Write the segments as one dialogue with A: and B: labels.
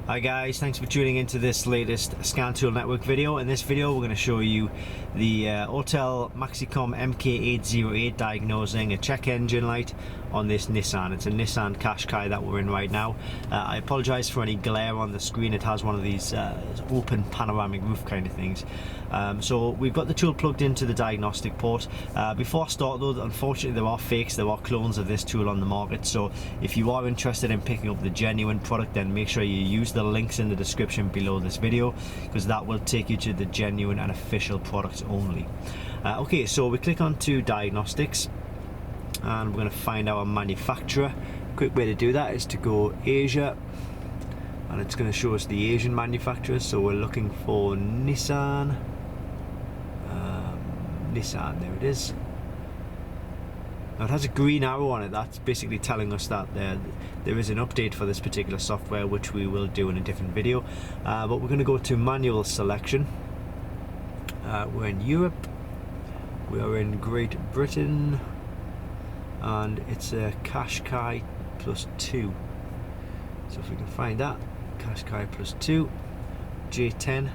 A: Hi guys, thanks for tuning into this latest Scan Tool Network video. In this video we're going to show you the Autel MK808 diagnosing a check engine light on this Nissan. It's a Nissan Qashqai that we're in right now. I apologise for any glare on the screen. It has one of these open panoramic roof kind of things. So we've got the tool plugged into the diagnostic port. Before I start though, unfortunately there are fakes, there are clones of this tool on the market, so if you are interested in picking up the genuine product, then make sure you use the links in the description below this video, because that will take you to the genuine and official products only. Okay, so we click on to Diagnostics and we're going to find our manufacturer. Quick way to do that is to go Asia, and it's going to show us the Asian manufacturers. So we're looking for Nissan. Nissan, there it is. Now it has a green arrow on it. That's basically telling us that there is an update for this particular software, which we will do in a different video. But we're going to go to manual selection. We're in Europe, we are in Great Britain, and it's a Qashqai +2. So if we can find that, Qashqai +2, J10,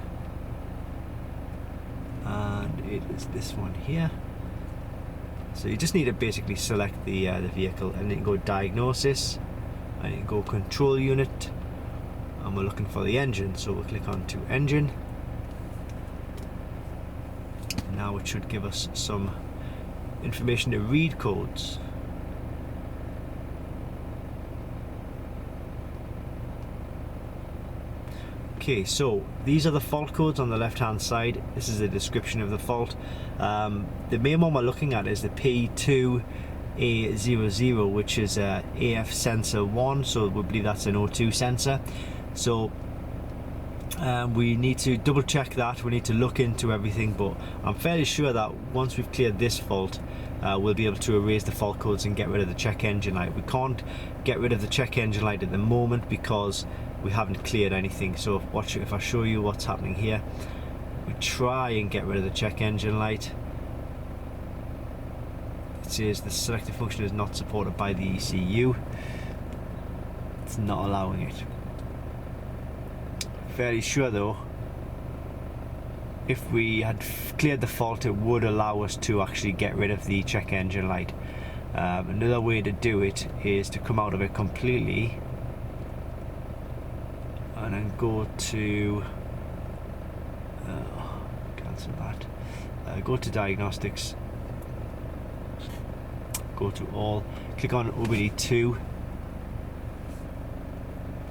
A: and it is this one here. So you just need to basically select the vehicle, and then go Diagnosis, and you go Control Unit, and we're looking for the engine. So we'll click on to Engine. Now it should give us some information to read codes. Okay, so these are the fault codes on the left hand side. This is a description of the fault. The main one we're looking at is the P2A00, which is a AF sensor 1, so we believe that's an O2 sensor. So we need to double check that, we need to look into everything, but I'm fairly sure that once we've cleared this fault, we'll be able to erase the fault codes and get rid of the check engine light. We can't get rid of the check engine light at the moment because we haven't cleared anything. So if I show you what's happening here, we try and get rid of the check engine light. It says the selected function is not supported by the ECU. It's not allowing it. Fairly sure though, if we had cleared the fault, it would allow us to actually get rid of the check engine light. Another way to do it is to come out of it completely and then go to cancel that, go to Diagnostics, go to all, click on OBD2,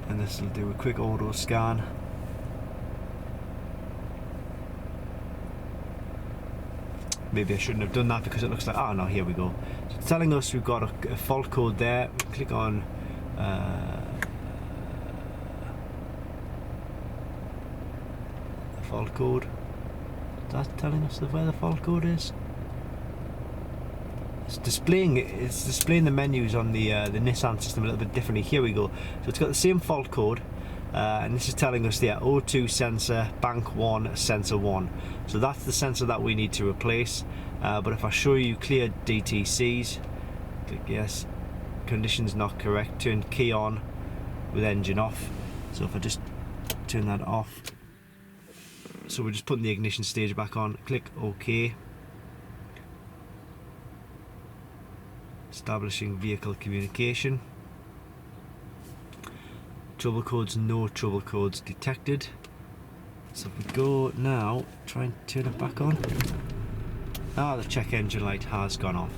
A: and this will do a quick auto scan. Maybe I shouldn't have done that because it looks like, oh no, here we go. So it's telling us we've got a fault code there. Click on the fault code. Is that telling us where the fault code is? It's displaying the menus on the Nissan system a little bit differently. Here we go. So it's got the same fault code. And this is telling us the O2 sensor, bank 1, sensor 1. So that's the sensor that we need to replace. But if I show you clear DTCs, click yes, conditions not correct, turn key on with engine off. So if I just turn that off, so we're just putting the ignition stage back on, click OK. Establishing vehicle communication. Trouble codes, no trouble codes detected. So if we go now, try and turn it back on. Ah, the check engine light has gone off.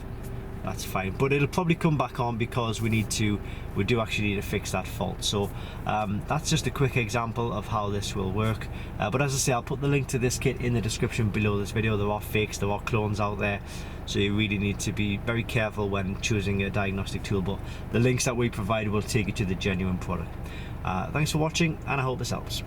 A: That's fine, but it'll probably come back on because we do actually need to fix that fault. So that's just a quick example of how this will work. But as I say, I'll put the link to this kit in the description below this video. There are fakes, there are clones out there, so you really need to be very careful when choosing a diagnostic tool. But the links that we provide will take you to the genuine product. Thanks for watching, and I hope this helps.